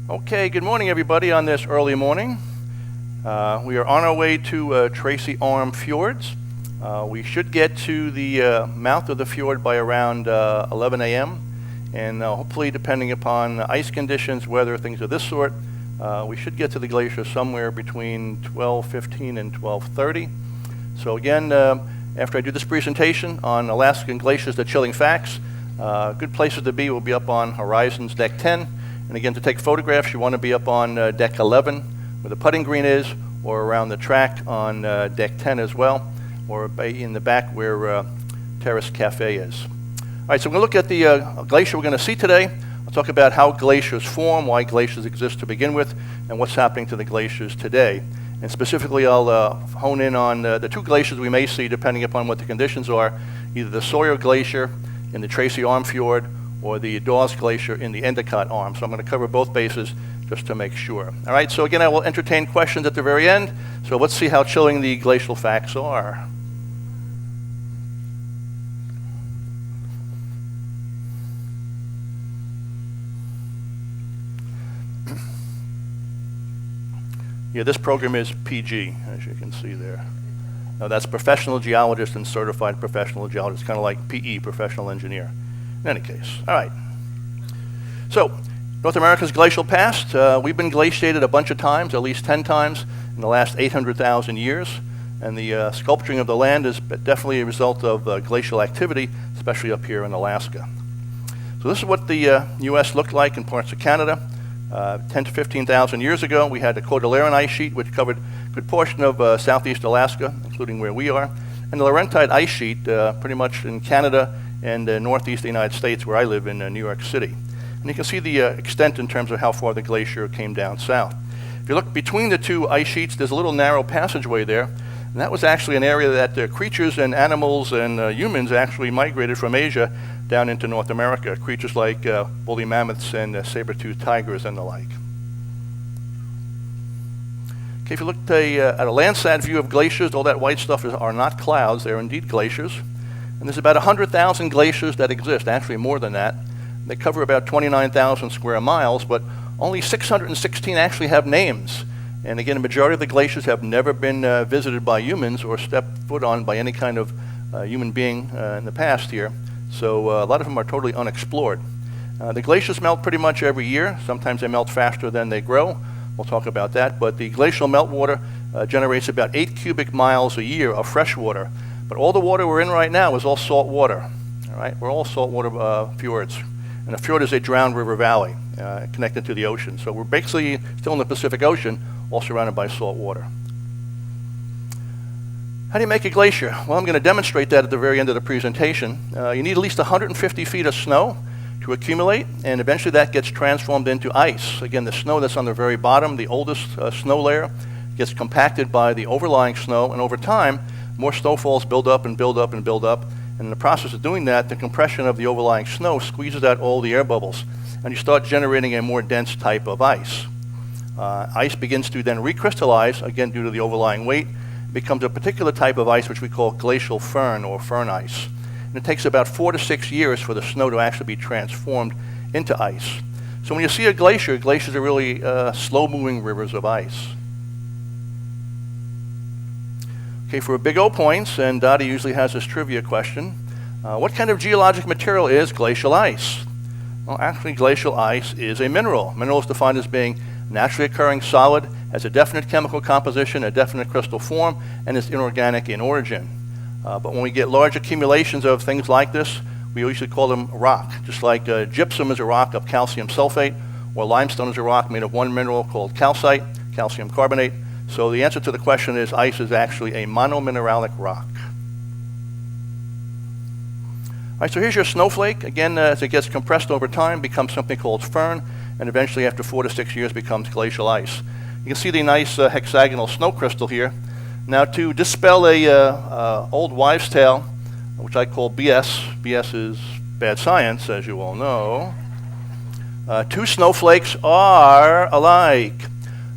Okay, good morning everybody on this early morning. We are on our way to Tracy Arm Fjords. We should get to the mouth of the fjord by around 11 a.m. and hopefully, depending upon ice conditions, weather, things of this sort, we should get to the glacier somewhere between 12:15 and 12:30. So again, after I do this presentation on Alaskan glaciers, the chilling facts, good places to be will be up on Horizons Deck 10. And again, to take photographs, you want to be up on Deck 11, where the putting green is, or around the track on Deck 10 as well, or in the back where Terrace Cafe is. All right, so we're going to look at the glacier we're going to see today. I'll talk about how glaciers form, why glaciers exist to begin with, and what's happening to the glaciers today. And specifically, I'll hone in on the two glaciers we may see depending upon what the conditions are, either the Sawyer Glacier in the Tracy Arm Fjord or the Dawes Glacier in the Endicott Arm. So I'm going to cover both bases just to make sure. All right, so again, I will entertain questions at the very end. So let's see how chilling the glacial facts are. Yeah, this program is PG, as you can see there. Now that's professional geologist and certified professional geologist, kind of like PE, professional engineer. In any case, all right. So, North America's glacial past, we've been glaciated a bunch of times, at least 10 times in the last 800,000 years. And the sculpturing of the land is definitely a result of glacial activity, especially up here in Alaska. So this is what the U.S. looked like in parts of Canada. 10 to 15,000 years ago, we had the Cordilleran ice sheet, which covered a good portion of southeast Alaska, including where we are. And the Laurentide ice sheet, pretty much in Canada and northeast United States, where I live in New York City. And you can see the extent in terms of how far the glacier came down south. If you look between the two ice sheets, there's a little narrow passageway there. And that was actually an area that creatures and animals and humans actually migrated from Asia down into North America. Creatures like woolly mammoths and saber-toothed tigers and the like. Okay, if you look at a Landsat view of glaciers, all that white stuff are not clouds, they're indeed glaciers. And there's about 100,000 glaciers that exist, actually more than that. They cover about 29,000 square miles, but only 616 actually have names. And again, the majority of the glaciers have never been visited by humans or stepped foot on by any kind of human being in the past here. So a lot of them are totally unexplored. The glaciers melt pretty much every year. Sometimes they melt faster than they grow. We'll talk about that. But the glacial meltwater generates about 8 cubic miles a year of fresh water. But all the water we're in right now is all salt water. All right, we're all saltwater fjords. And a fjord is a drowned river valley connected to the ocean. So we're basically still in the Pacific Ocean, all surrounded by salt water. How do you make a glacier? Well, I'm going to demonstrate that at the very end of the presentation. You need at least 150 feet of snow to accumulate, and eventually that gets transformed into ice. Again, the snow that's on the very bottom, the oldest snow layer, gets compacted by the overlying snow, and over time, more snowfalls build up and build up and build up. And in the process of doing that, the compression of the overlying snow squeezes out all the air bubbles, and you start generating a more dense type of ice. Ice begins to then recrystallize, again due to the overlying weight. It becomes a particular type of ice which we call glacial firn or firn ice. And it takes about 4 to 6 years for the snow to actually be transformed into ice. So when you see a glacier, glaciers are really slow-moving rivers of ice. Okay, for big O points, and Dottie usually has this trivia question, what kind of geologic material is glacial ice? Well, actually, glacial ice is a mineral. Mineral is defined as being naturally occurring solid, has a definite chemical composition, a definite crystal form, and is inorganic in origin. But when we get large accumulations of things like this, we usually call them rock. Just like gypsum is a rock of calcium sulfate, or limestone is a rock made of one mineral called calcite, calcium carbonate. So the answer to the question is ice is actually a monomineralic rock. All right, so here's your snowflake. Again, as it gets compressed over time, becomes something called firn, and eventually after 4 to 6 years becomes glacial ice. You can see the nice hexagonal snow crystal here. Now to dispel a old wives' tale, which I call BS, BS is bad science, as you all know, two snowflakes are alike.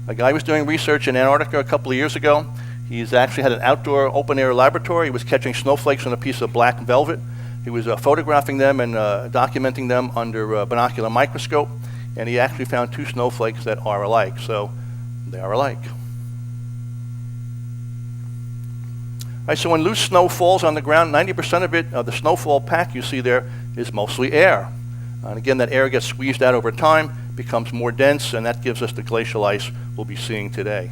A guy was doing research in Antarctica a couple of years ago. He's actually had an outdoor open-air laboratory. He was catching snowflakes on a piece of black velvet. He was photographing them and documenting them under a binocular microscope. and he actually found 2 snowflakes that are alike, so they are alike. All right, so when loose snow falls on the ground, 90% of it, the snowfall pack you see there, is mostly air. And again, that air gets squeezed out over time, becomes more dense, and that gives us the glacial ice we'll be seeing today.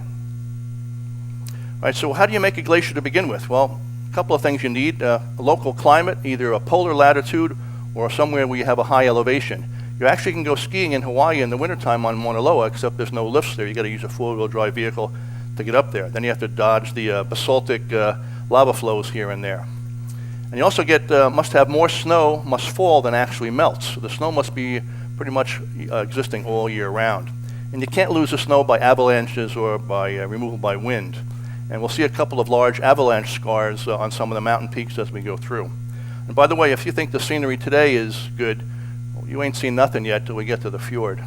All right, so how do you make a glacier to begin with? Well, a couple of things you need. A local climate, either a polar latitude or somewhere where you have a high elevation. You actually can go skiing in Hawaii in the wintertime on Mauna Loa, except there's no lifts there. You got to use a 4-wheel drive vehicle to get up there. Then you have to dodge the basaltic lava flows here and there. And you also must have more snow must fall than actually melts. So the snow must be pretty much existing all year round. And you can't lose the snow by avalanches or by removal by wind. And we'll see a couple of large avalanche scars on some of the mountain peaks as we go through. And by the way, if you think the scenery today is good, well, you ain't seen nothing yet till we get to the fjord.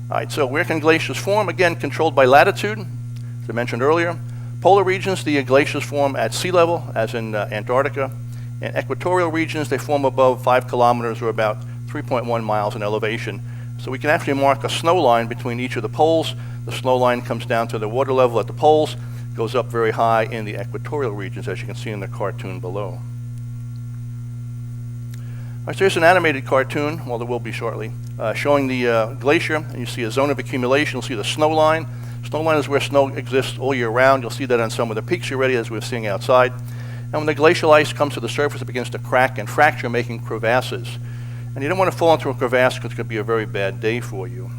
All right, so where can glaciers form? Again, controlled by latitude, as I mentioned earlier. Polar regions, the glaciers form at sea level, as in Antarctica. And equatorial regions, they form above 5 kilometers or about 3.1 miles in elevation. So we can actually mark a snow line between each of the poles. The snow line comes down to the water level at the poles, goes up very high in the equatorial regions, as you can see in the cartoon below. All right, so here's an animated cartoon, well, there will be shortly, showing the glacier. And you see a zone of accumulation. You'll see the snow line. Snow line is where snow exists all year round. You'll see that on some of the peaks already, as we're seeing outside. And when the glacial ice comes to the surface, it begins to crack and fracture, making crevasses. And you don't want to fall into a crevasse because it's going to be a very bad day for you.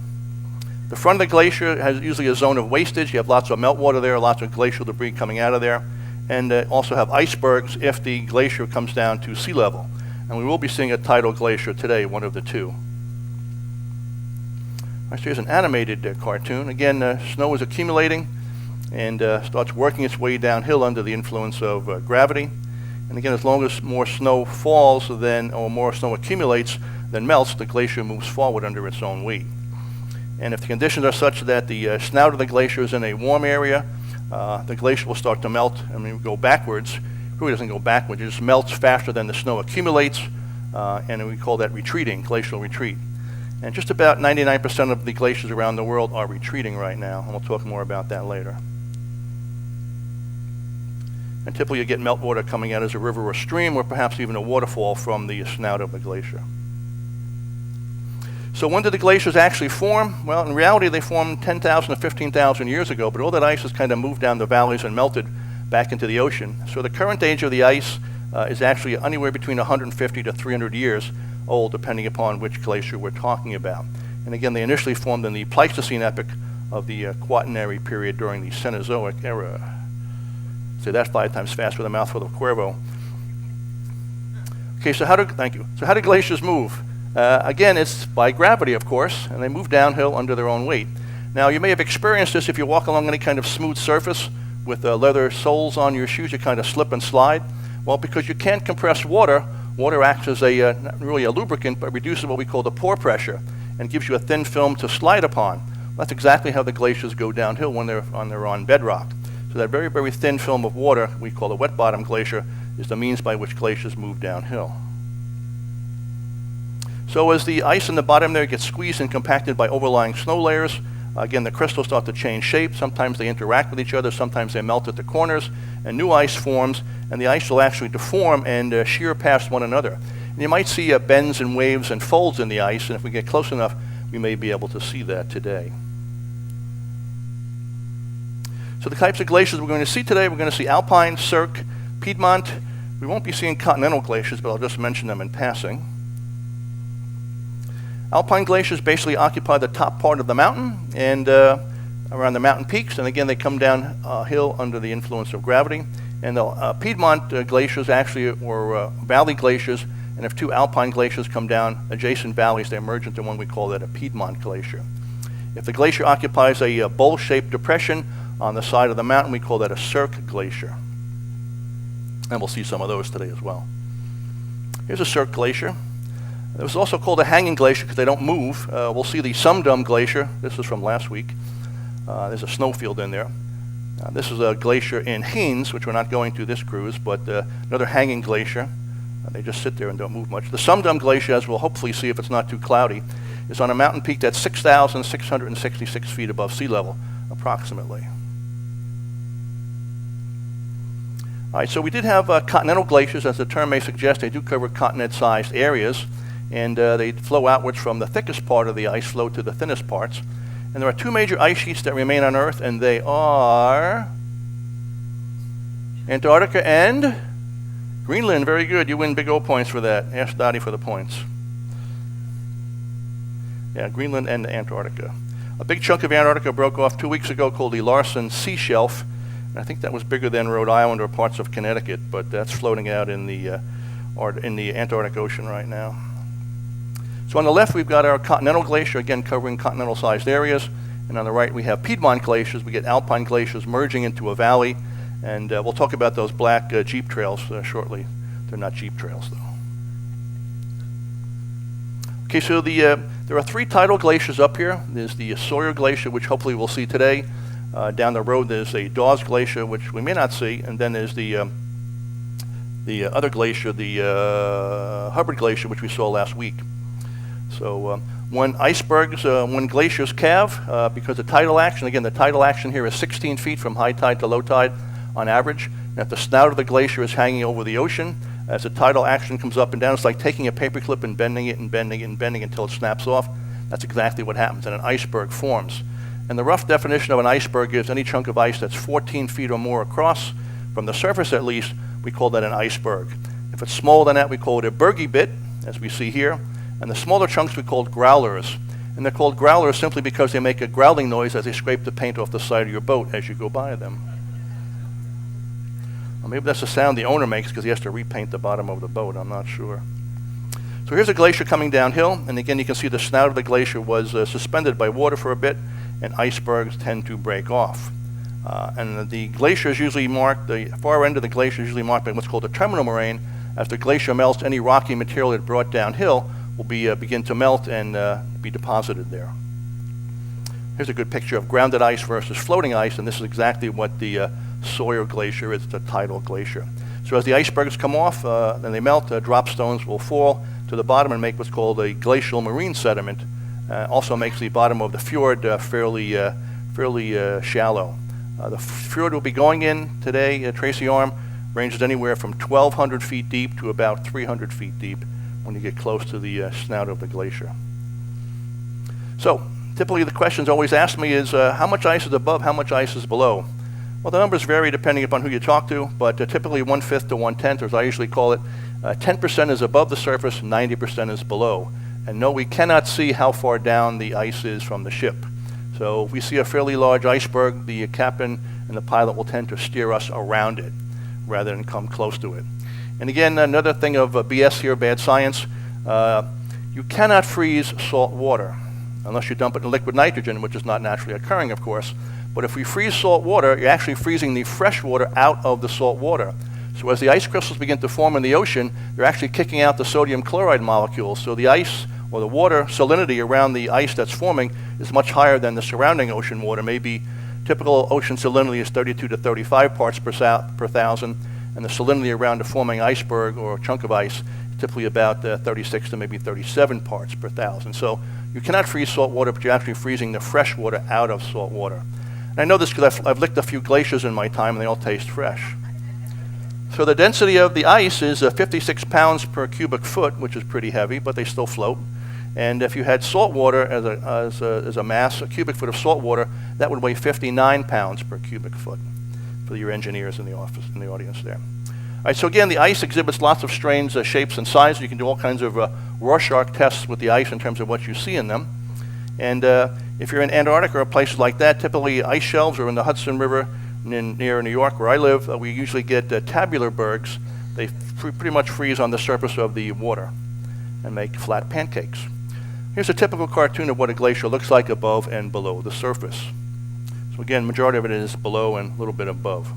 The front of the glacier has usually a zone of wastage. You have lots of meltwater there, lots of glacial debris coming out of there. And also have icebergs if the glacier comes down to sea level. And we will be seeing a tidal glacier today, one of the two. All right, so here's an animated cartoon. Again, snow is accumulating and starts working its way downhill under the influence of gravity. And again, as long as more snow falls or more snow accumulates than melts, the glacier moves forward under its own weight. And if the conditions are such that the snout of the glacier is in a warm area, the glacier will start to melt. I mean, go backwards. It really doesn't go backwards. It just melts faster than the snow accumulates, and we call that retreating, glacial retreat. And just about 99% of the glaciers around the world are retreating right now, and we'll talk more about that later. And typically you get meltwater coming out as a river or stream, or perhaps even a waterfall from the snout of the glacier. So when did the glaciers actually form? Well, in reality, they formed 10,000 to 15,000 years ago, but all that ice has kind of moved down the valleys and melted back into the ocean. So the current age of the ice is actually anywhere between 150 to 300 years old, depending upon which glacier we're talking about. And again, they initially formed in the Pleistocene epoch of the Quaternary period during the Cenozoic era. Say that 5 times fast with a mouthful of Cuervo. Okay, so how do glaciers move? Again, it's by gravity, of course, and they move downhill under their own weight. Now, you may have experienced this if you walk along any kind of smooth surface with leather soles on your shoes. You kind of slip and slide. Well, because you can't compress water, water acts as not really a lubricant, but reduces what we call the pore pressure and gives you a thin film to slide upon. That's exactly how the glaciers go downhill when they're on bedrock. So that very, very thin film of water, we call a wet bottom glacier, is the means by which glaciers move downhill. So as the ice in the bottom there gets squeezed and compacted by overlying snow layers, again, the crystals start to change shape. Sometimes they interact with each other, sometimes they melt at the corners, and new ice forms, and the ice will actually deform and shear past one another. And you might see bends and waves and folds in the ice, and if we get close enough, we may be able to see that today. So the types of glaciers we're going to see today, we're going to see alpine, cirque, Piedmont. We won't be seeing continental glaciers, but I'll just mention them in passing. Alpine glaciers basically occupy the top part of the mountain and around the mountain peaks, and again, they come down hill under the influence of gravity. And the Piedmont glaciers actually were valley glaciers, and if 2 alpine glaciers come down adjacent valleys, they merge into one we call that a Piedmont glacier. If the glacier occupies a bowl-shaped depression on the side of the mountain, we call that a cirque glacier. And we'll see some of those today as well. Here's a cirque glacier. It was also called a hanging glacier because they don't move. We'll see the Sumdum Glacier. This is from last week. There's a snowfield in there. This is a glacier in Haines, which we're not going to this cruise, but another hanging glacier. They just sit there and don't move much. The Sumdum Glacier, as we'll hopefully see if it's not too cloudy, is on a mountain peak that's 6,666 feet above sea level, approximately. All right, so we did have continental glaciers, as the term may suggest. They do cover continent-sized areas, and they flow outwards from the thickest part of the ice flow to the thinnest parts. And there are two major ice sheets that remain on Earth, and they are Antarctica and Greenland. Very good. You win big O points for that. Ask Dottie for the points. Yeah, Greenland and Antarctica. A big chunk of Antarctica broke off 2 weeks ago called the Larsen Sea Shelf. And I think that was bigger than Rhode Island or parts of Connecticut, but that's floating out in the Antarctic Ocean right now. So on the left, we've got our continental glacier, again covering continental-sized areas. And on the right, we have Piedmont glaciers. We get alpine glaciers merging into a valley. And we'll talk about those black jeep trails shortly. They're not jeep trails, though. Okay, so there are three tidal glaciers up here. There's the Sawyer Glacier, which hopefully we'll see today. Down the road, there's a Dawes Glacier, which we may not see. And then there's the other glacier, the Hubbard Glacier, which we saw last week. So when glaciers calve, because of tidal action, again, the tidal action here is 16 feet from high tide to low tide on average. And if the snout of the glacier is hanging over the ocean, as the tidal action comes up and down, it's like taking a paperclip and bending it and bending it and bending it until it snaps off. That's exactly what happens, and an iceberg forms. And the rough definition of an iceberg is any chunk of ice that's 14 feet or more across, from the surface at least, we call that an iceberg. If it's smaller than that, we call it a bergy bit, as we see here. And the smaller chunks we call growlers. And they're called growlers simply because they make a growling noise as they scrape the paint off the side of your boat as you go by them. Well, maybe that's the sound the owner makes because he has to repaint the bottom of the boat. I'm not sure. So here's a glacier coming downhill. And again, you can see the snout of the glacier was suspended by water for a bit, and icebergs tend to break off. And the glacier is usually marked, the far end of the glacier is usually marked by what's called a terminal moraine. As the glacier melts, any rocky material it brought downhill will begin to melt and be deposited there. Here's a good picture of grounded ice versus floating ice, and this is exactly what the Sawyer Glacier is, the tidal glacier. So as the icebergs come off and they melt, drop stones will fall to the bottom and make what's called a glacial marine sediment. Also makes the bottom of the fjord fairly shallow. The fjord we'll be going in today, Tracy Arm, ranges anywhere from 1,200 feet deep to about 300 feet deep when you get close to the snout of the glacier. So typically the questions always asked me is how much ice is above, how much ice is below? Well, the numbers vary depending upon who you talk to, but typically 1/5 to 1/10, or as I usually call it, 10% is above the surface, 90% is below. And no, we cannot see how far down the ice is from the ship. So if we see a fairly large iceberg, the captain and the pilot will tend to steer us around it rather than come close to it. And again, another thing of BS here, bad science, you cannot freeze salt water unless you dump it in liquid nitrogen, which is not naturally occurring, of course. But if we freeze salt water, you're actually freezing the fresh water out of the salt water. So as the ice crystals begin to form in the ocean, they're actually kicking out the sodium chloride molecules. So the ice or the water salinity around the ice that's forming is much higher than the surrounding ocean water. Maybe typical ocean salinity is 32 to 35 parts per thousand, and the salinity around a forming iceberg or a chunk of ice is typically about 36 to maybe 37 parts per thousand. So you cannot freeze salt water, but you're actually freezing the fresh water out of salt water. And I know this because I've licked a few glaciers in my time, and they all taste fresh. So the density of the ice is 56 pounds per cubic foot, which is pretty heavy, but they still float. And if you had salt water as a mass, a cubic foot of salt water, that would weigh 59 pounds per cubic foot for your engineers in the audience there. All right, so again, the ice exhibits lots of strange shapes and sizes. You can do all kinds of Rorschach tests with the ice in terms of what you see in them. And if you're in Antarctica or places like that, typically ice shelves or in the Hudson River near New York where I live, we usually get tabular bergs. They pretty much freeze on the surface of the water and make flat pancakes. Here's a typical cartoon of what a glacier looks like above and below the surface. So again, majority of it is below and a little bit above.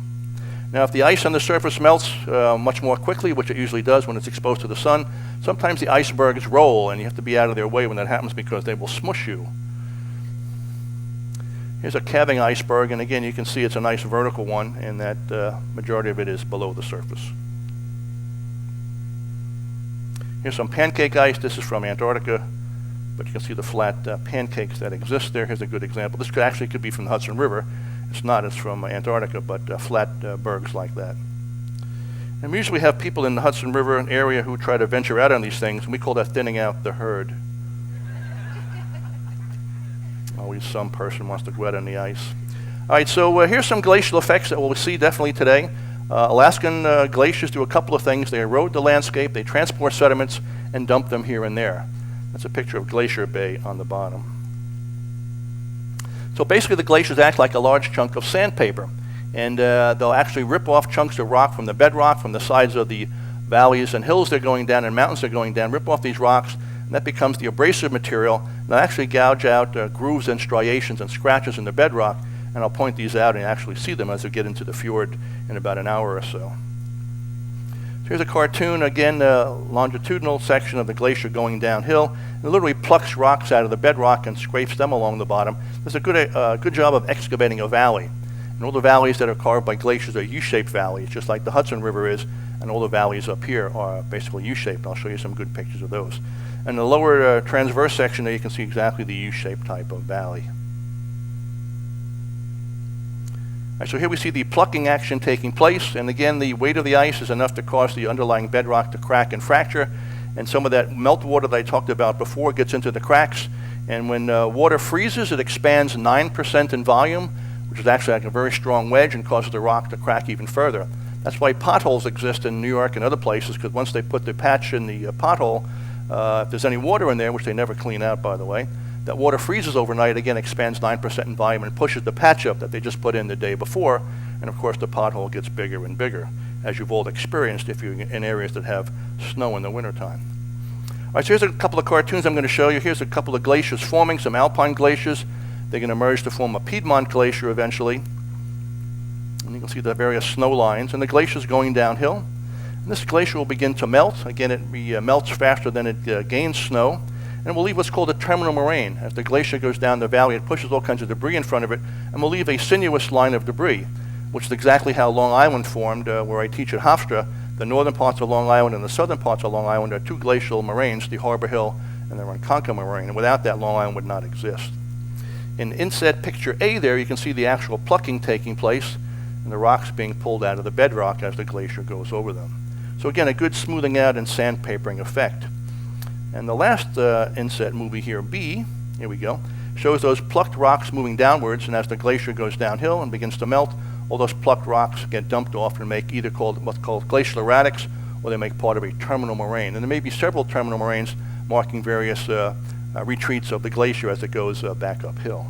Now, if the ice on the surface melts much more quickly, which it usually does when it's exposed to the sun, sometimes the icebergs roll, and you have to be out of their way when that happens because they will smush you. Here's a calving iceberg, and again, you can see it's a nice vertical one, and that majority of it is below the surface. Here's some pancake ice. This is from Antarctica, but you can see the flat pancakes that exist there. Here's a good example. This could be from the Hudson River. It's not. It's from Antarctica, but flat bergs like that. And we usually have people in the Hudson River area who try to venture out on these things, and we call that thinning out the herd. Always some person wants to go out on the ice. All right, so here's some glacial effects that we'll see definitely today. Alaskan glaciers do a couple of things. They erode the landscape, they transport sediments, and dump them here and there. That's a picture of Glacier Bay on the bottom. So basically the glaciers act like a large chunk of sandpaper, and they'll actually rip off chunks of rock from the bedrock, from the sides of the valleys and hills they're going down and mountains they're going down, rip off these rocks, and that becomes the abrasive material. And they'll actually gouge out grooves and striations and scratches in the bedrock, and I'll point these out and actually see them as we get into the fjord in about an hour or so. So here's a cartoon, again, longitudinal section of the glacier going downhill. It literally plucks rocks out of the bedrock and scrapes them along the bottom. Does a good job of excavating a valley. And all the valleys that are carved by glaciers are U-shaped valleys, just like the Hudson River is, and all the valleys up here are basically U-shaped. I'll show you some good pictures of those. And the lower transverse section there, you can see exactly the U-shaped type of valley. Right, so here we see the plucking action taking place, and again the weight of the ice is enough to cause the underlying bedrock to crack and fracture, and some of that meltwater that I talked about before gets into the cracks, and when water freezes it expands 9% in volume, which is actually like a very strong wedge and causes the rock to crack even further. That's why potholes exist in New York and other places, because once they put the patch in the pothole, if there's any water in there, which they never clean out by the way, that water freezes overnight, again expands 9% in volume and pushes the patch up that they just put in the day before, and of course the pothole gets bigger and bigger, as you've all experienced if you're in areas that have snow in the wintertime. All right, so here's a couple of cartoons I'm going to show you. Here's a couple of glaciers forming, some alpine glaciers. They're going to merge to form a Piedmont glacier eventually. And you can see the various snow lines, and the glacier's going downhill. And this glacier will begin to melt. Again, it melts faster than it gains snow. And we'll leave what's called a terminal moraine. As the glacier goes down the valley, it pushes all kinds of debris in front of it, and we'll leave a sinuous line of debris, which is exactly how Long Island formed, where I teach at Hofstra. The northern parts of Long Island and the southern parts of Long Island are two glacial moraines, the Harbor Hill and the Ronkonkoma moraine, and without that, Long Island would not exist. In inset picture A there, you can see the actual plucking taking place, and the rocks being pulled out of the bedrock as the glacier goes over them. So again, a good smoothing out and sandpapering effect. And the last inset movie here, B, here we go, shows those plucked rocks moving downwards, and as the glacier goes downhill and begins to melt, all those plucked rocks get dumped off and make either what's called glacial erratics, or they make part of a terminal moraine. And there may be several terminal moraines marking various retreats of the glacier as it goes back uphill.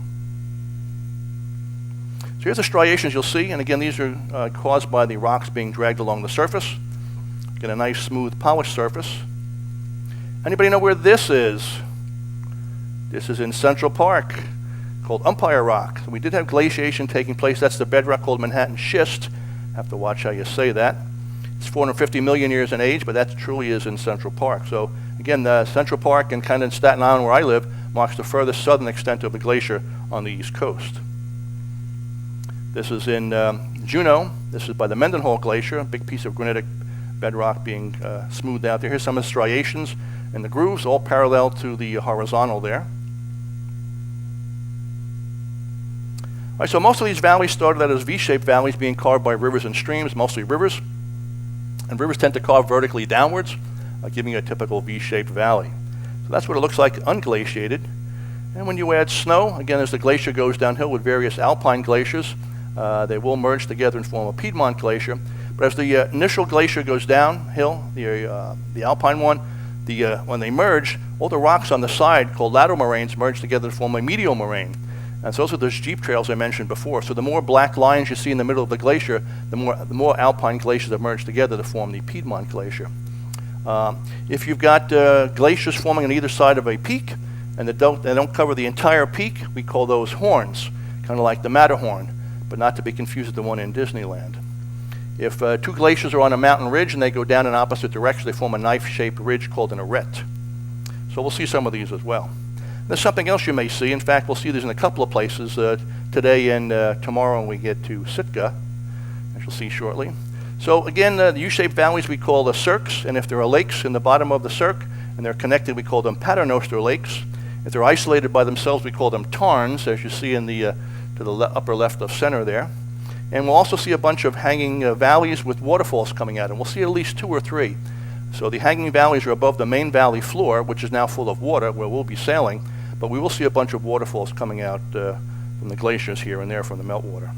So here's the striations you'll see, and again these are caused by the rocks being dragged along the surface. Get a nice smooth polished surface. Anybody know where this is? This is in Central Park, called Umpire Rock. So we did have glaciation taking place. That's the bedrock called Manhattan schist. Have to watch how you say that. It's 450 million years in age, but that truly is in Central Park. So again, Central Park and kind of in Staten Island where I live marks the furthest southern extent of the glacier on the East Coast. This is in Juneau. This is by the Mendenhall Glacier, a big piece of granitic bedrock being smoothed out there. Here's some of the striations and the grooves, all parallel to the horizontal there. All right, so most of these valleys started out as V-shaped valleys being carved by rivers and streams, mostly rivers. And rivers tend to carve vertically downwards, giving you a typical V-shaped valley. So that's what it looks like unglaciated. And when you add snow, again, as the glacier goes downhill with various alpine glaciers, they will merge together and form a Piedmont glacier. But as the initial glacier goes downhill, the alpine one, when they merge, all the rocks on the side, called lateral moraines, merge together to form a medial moraine. And so those are those jeep trails I mentioned before. So the more black lines you see in the middle of the glacier, the more alpine glaciers have merged together to form the Piedmont Glacier. If you've got glaciers forming on either side of a peak, and they don't cover the entire peak, we call those horns, kind of like the Matterhorn, but not to be confused with the one in Disneyland. If two glaciers are on a mountain ridge and they go down in opposite directions, they form a knife-shaped ridge called an arête. So we'll see some of these as well. There's something else you may see. In fact, we'll see these in a couple of places today and tomorrow when we get to Sitka, as you'll see shortly. So again, the U-shaped valleys we call the cirques, and if there are lakes in the bottom of the cirque and they're connected, we call them paternoster lakes. If they're isolated by themselves, we call them tarns, as you see in the to the upper left of center there. And we'll also see a bunch of hanging valleys with waterfalls coming out, and we'll see at least 2 or 3. So the hanging valleys are above the main valley floor, which is now full of water, where we'll be sailing, but we will see a bunch of waterfalls coming out from the glaciers here and there from the meltwater.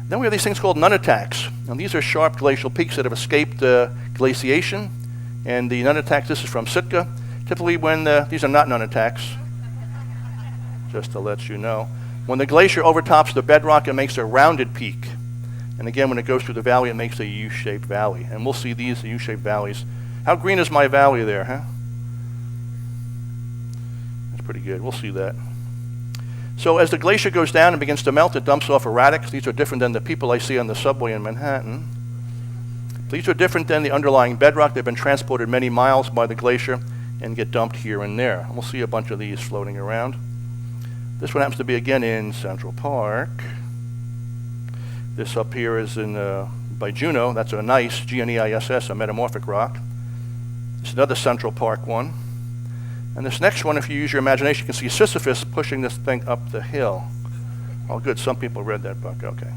Then we have these things called nunataks. And these are sharp glacial peaks that have escaped glaciation. And the nunataks, this is from Sitka. Typically when, these are not nunataks, just to let you know. When the glacier overtops the bedrock, it makes a rounded peak. And again, when it goes through the valley, it makes a U-shaped valley. And we'll see these U-shaped valleys. How green is my valley there, huh? That's pretty good. We'll see that. So as the glacier goes down and begins to melt, it dumps off erratics. These are different than the people I see on the subway in Manhattan. These are different than the underlying bedrock. They've been transported many miles by the glacier and get dumped here and there. And we'll see a bunch of these floating around. This one happens to be again in Central Park. This up here is in by Juneau. That's a gneiss, G-N-E-I-S-S, a metamorphic rock. This is another Central Park one. And this next one, if you use your imagination, you can see Sisyphus pushing this thing up the hill. Oh, good. Some people read that book. Okay.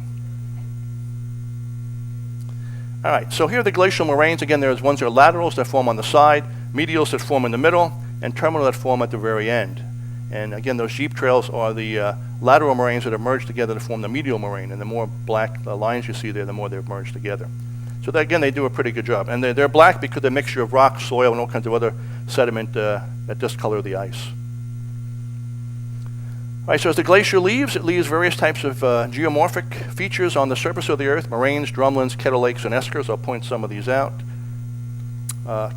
All right. So here are the glacial moraines. Again, there's ones that are laterals that form on the side, medials that form in the middle, and terminal that form at the very end. And again, those jeep trails are the lateral moraines that are merged together to form the medial moraine. And the more black lines you see there, the more they're merged together. So that, again, they do a pretty good job. And they're black because they're a mixture of rock, soil, and all kinds of other sediment that discolor the ice. All right, so as the glacier leaves, it leaves various types of geomorphic features on the surface of the earth: moraines, drumlins, kettle lakes, and eskers. I'll point some of these out.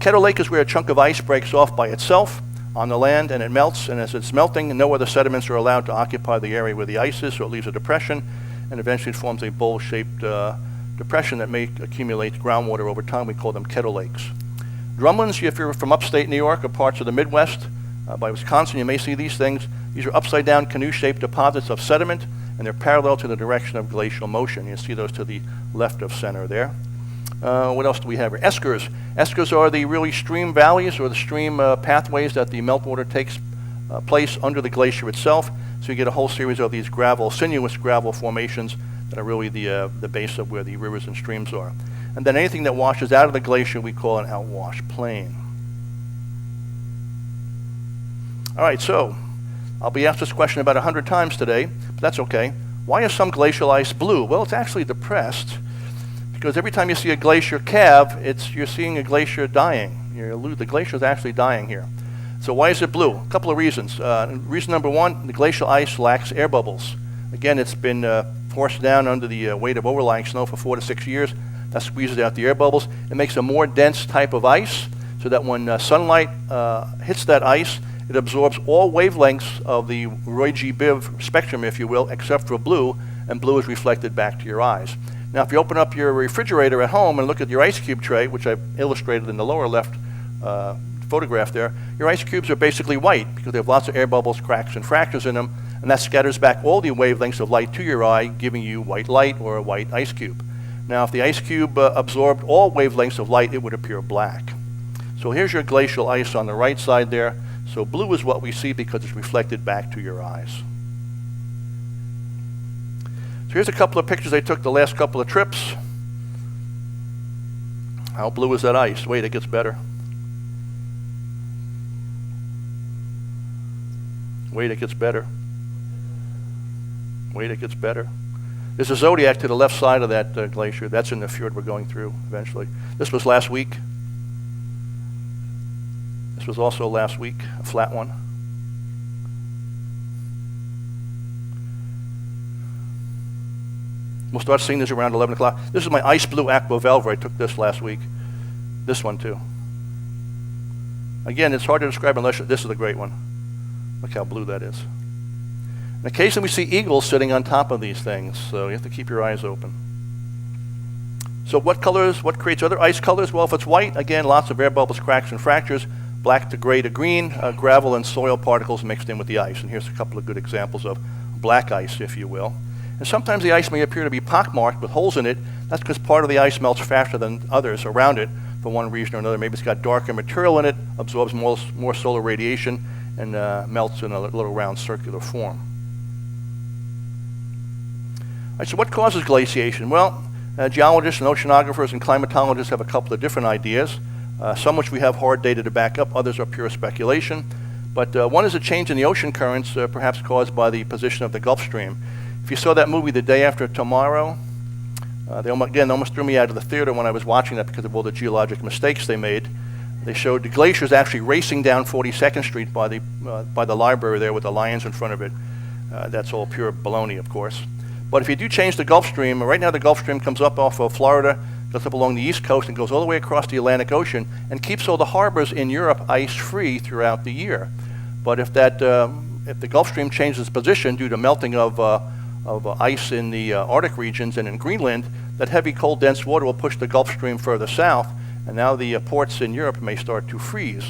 Kettle lake is where a chunk of ice breaks off by itself on the land, and it melts. And as it's melting, no other sediments are allowed to occupy the area where the ice is, so it leaves a depression, and eventually it forms a bowl-shaped depression that may accumulate groundwater over time. We call them kettle lakes. Drumlins, if you're from upstate New York or parts of the Midwest, by Wisconsin, you may see these things. These are upside-down canoe-shaped deposits of sediment, and they're parallel to the direction of glacial motion. You see those to the left of center there. What else do we have here? Eskers. Eskers are the really stream valleys or the stream pathways that the meltwater takes place under the glacier itself. So you get a whole series of these sinuous gravel formations that are really the base of where the rivers and streams are. And then anything that washes out of the glacier we call an outwash plain. All right, so I'll be asked this question about 100 times today, but that's okay. Why is some glacial ice blue? Well, it's actually depressed, because every time you see a glacier calve, you're seeing a glacier dying. The glacier is actually dying here. So why is it blue? A couple of reasons. Reason number one, the glacial ice lacks air bubbles. Again, it's been forced down under the weight of overlying snow for 4 to 6 years. That squeezes out the air bubbles. It makes a more dense type of ice, so that when sunlight hits that ice, it absorbs all wavelengths of the Roy G. Biv spectrum, if you will, except for blue, and blue is reflected back to your eyes. Now, if you open up your refrigerator at home and look at your ice cube tray, which I've illustrated in the lower left photograph there, your ice cubes are basically white because they have lots of air bubbles, cracks, and fractures in them, and that scatters back all the wavelengths of light to your eye, giving you white light or a white ice cube. Now, if the ice cube absorbed all wavelengths of light, it would appear black. So here's your glacial ice on the right side there. So blue is what we see because it's reflected back to your eyes. So here's a couple of pictures I took the last couple of trips. How blue is that ice? Wait, it gets better. Wait, it gets better. Wait, it gets better. There's a zodiac to the left side of that glacier. That's in the fjord we're going through eventually. This was last week. This was also last week, a flat one. We'll start seeing this around 11 o'clock. This is my ice blue aqua velvet. I took this last week. This one too. Again, it's hard to describe unless this is a great one. Look how blue that is. And occasionally we see eagles sitting on top of these things, so you have to keep your eyes open. So what creates other ice colors? Well, if it's white, again, lots of air bubbles, cracks, and fractures. Black to gray to green, gravel and soil particles mixed in with the ice. And here's a couple of good examples of black ice, if you will. And sometimes the ice may appear to be pockmarked with holes in it. That's because part of the ice melts faster than others around it for one reason or another. Maybe it's got darker material in it, absorbs more solar radiation, and melts in a little round circular form. All right, so what causes glaciation? Well, geologists and oceanographers and climatologists have a couple of different ideas, some which we have hard data to back up, others are pure speculation. But one is a change in the ocean currents, perhaps caused by the position of the Gulf Stream. If you saw that movie The Day After Tomorrow, they almost threw me out of the theater when I was watching that because of all the geologic mistakes they made. They showed the glaciers actually racing down 42nd Street by the library there with the lions in front of it. That's all pure baloney, of course. But if you do change the Gulf Stream, right now the Gulf Stream comes up off of Florida, goes up along the East Coast, and goes all the way across the Atlantic Ocean, and keeps all the harbors in Europe ice-free throughout the year. But if the Gulf Stream changes position due to melting of ice in the Arctic regions and in Greenland, that heavy, cold, dense water will push the Gulf Stream further south, and now the ports in Europe may start to freeze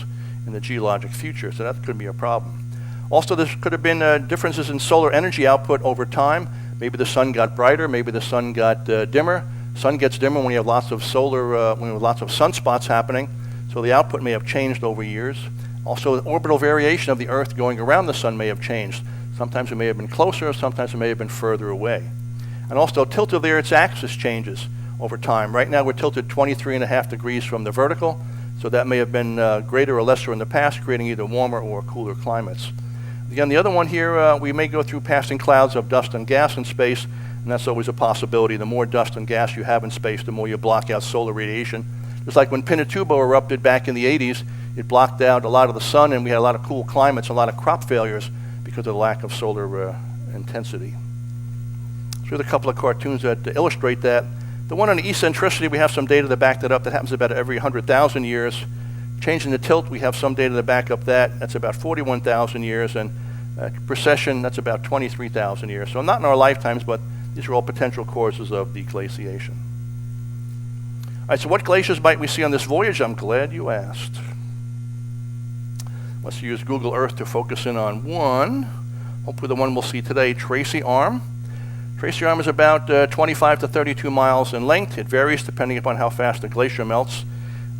in the geologic future, so that could be a problem. Also, there could have been differences in solar energy output over time. Maybe the sun got brighter, maybe the sun got dimmer. Sun gets dimmer when you have lots of sunspots happening, so the output may have changed over years. Also, the orbital variation of the Earth going around the sun may have changed. Sometimes it may have been closer, sometimes it may have been further away. And also, tilt of the Earth's axis changes over time. Right now, we're tilted 23.5 degrees from the vertical, so that may have been greater or lesser in the past, creating either warmer or cooler climates. Again, the other one here, we may go through passing clouds of dust and gas in space, and that's always a possibility. The more dust and gas you have in space, the more you block out solar radiation. Just like when Pinatubo erupted back in the 80s, it blocked out a lot of the sun, and we had a lot of cool climates, a lot of crop failures because of the lack of solar intensity. So here's a couple of cartoons that illustrate that. The one on the eccentricity, we have some data to back that up. That happens about every 100,000 years. Changing the tilt, we have some data to back up that. That's about 41,000 years. And precession, that's about 23,000 years. So not in our lifetimes, but these are all potential causes of the glaciation. All right, so what glaciers might we see on this voyage? I'm glad you asked. Let's use Google Earth to focus in on one. Hopefully the one we'll see today, Tracy Arm. Tracy Arm is about 25 to 32 miles in length. It varies depending upon how fast the glacier melts.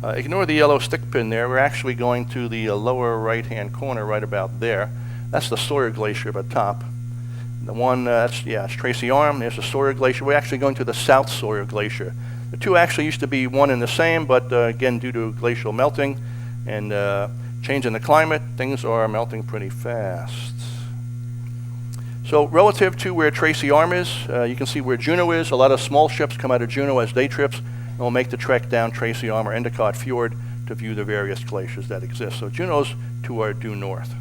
Ignore the yellow stick pin there. We're actually going to the lower right-hand corner right about there. That's the Sawyer Glacier at the top. The one, it's Tracy Arm. There's the Sawyer Glacier. We're actually going to the South Sawyer Glacier. The two actually used to be one and the same, but again, due to glacial melting and change in the climate, things are melting pretty fast. So relative to where Tracy Arm is, you can see where Juneau is. A lot of small ships come out of Juneau as day trips and will make the trek down Tracy Arm or Endicott Fjord to view the various glaciers that exist. So Juneau's to our due north.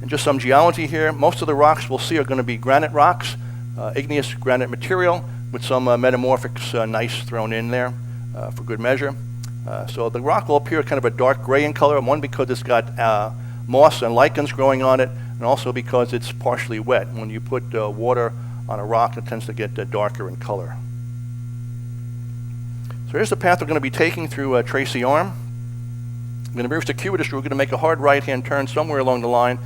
And just some geology here. Most of the rocks we'll see are going to be granite rocks, igneous granite material with some metamorphic gneiss thrown in there for good measure. So the rock will appear kind of a dark gray in color, one because it's got moss and lichens growing on it, and also because it's partially wet. When you put water on a rock, it tends to get darker in color. So here's the path we're going to be taking through Tracy Arm. I'm going to move circuitous. We're going to make a hard right-hand turn somewhere along the line